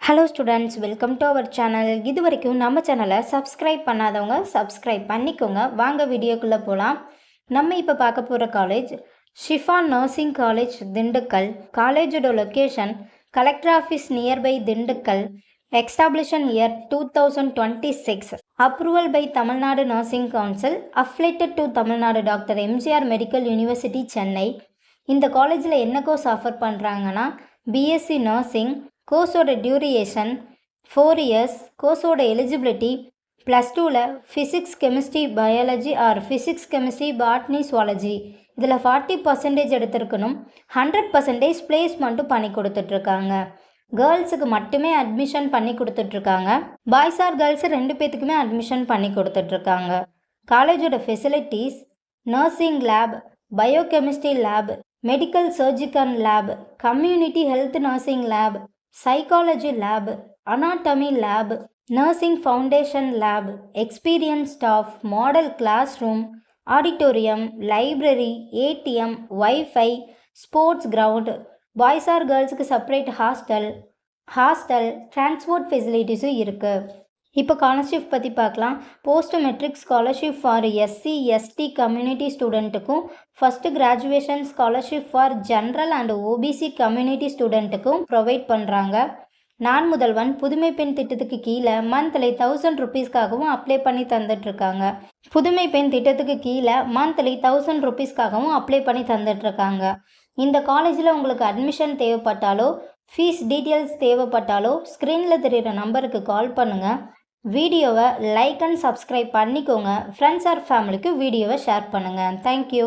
Hello students, welcome to our channel. இது வரைக்கும் நம்ம சேனலை சப்ஸ்கிரைப் பண்ணாதவங்க சப்ஸ்கிரைப் பண்ணிக்கோங்க. வாங்க வீடியோக்குள்ளே போகலாம். நம்ம இப்போ பார்க்க போகிற college Shifa nursing college, Dindigul. காலேஜோட location collector office nearby Dindigul. Establishment year 2026. Approval by Tamil Nadu nursing council. Affiliated to Tamil Nadu doctor MGR medical university, Chennai. இந்த காலேஜில் என்ன கோர்ஸ் ஆஃபர் பண்ணுறாங்கன்னா பிஎஸ்சி நர்சிங். கோர்ஸோட டியூரேஷன் 4 இயர்ஸ். கோர்ஸோட எலிஜிபிலிட்டி +2ல் physics chemistry biology or physics chemistry botany zoology இதில் 40% எடுத்திருக்கணும். 100% பிளேஸ்மெண்ட்டும் பண்ணி கொடுத்துட்ருக்காங்க. கேர்ள்ஸுக்கு மட்டுமே அட்மிஷன் பண்ணி கொடுத்துட்ருக்காங்க. பாய்ஸ் ஆர் கேர்ள்ஸ் 2 பேத்துக்குமே அட்மிஷன் பண்ணி கொடுத்துட்ருக்காங்க. காலேஜோட facilities nursing lab, biochemistry lab, medical surgical lab, community health nursing lab, psychology lab, anatomy lab, nursing foundation lab, experience staff, model class room, auditorium, library, ATM, wifi, sports ground, boys or கேர்ள்ஸுக்கு separate hostel transport ஃபெசிலிட்டிஸும் இருக்குது. இப்போ scholarship பற்றி பார்க்கலாம். Post matric scholarship for SC ST community ஸ்டூடெண்ட்டுக்கும், first graduation scholarship for general and OBC community ஸ்டூடெண்ட்டுக்கும் provide பண்ணுறாங்க. நான் முதல்வன் புதுமை பெண் திட்டத்துக்கு கீழே மந்த்லி 1000 ருபீஸ்க்காகவும் அப்ளை பண்ணி தந்துட்டுருக்காங்க. புதுமை பெண் திட்டத்துக்கு கீழே மந்த்லி 1000 ருபீஸ்க்காகவும் அப்ளை பண்ணி தந்துட்டுருக்காங்க. இந்த காலேஜில் உங்களுக்கு அட்மிஷன் தேவைப்பட்டாலோ ஃபீஸ் டீட்டெயில்ஸ் தேவைப்பட்டாலோ ஸ்க்ரீனில் தெரிகிற நம்பருக்கு கால் பண்ணுங்கள். வீடியோவை லைக் அண்ட் சப்ஸ்கிரைப் பண்ணிக்கோங்க. ஃப்ரெண்ட்ஸ் ஆர் ஃபேமிலிக்கு வீடியோவை ஷேர் பண்ணுங்கள். தேங்க்யூ.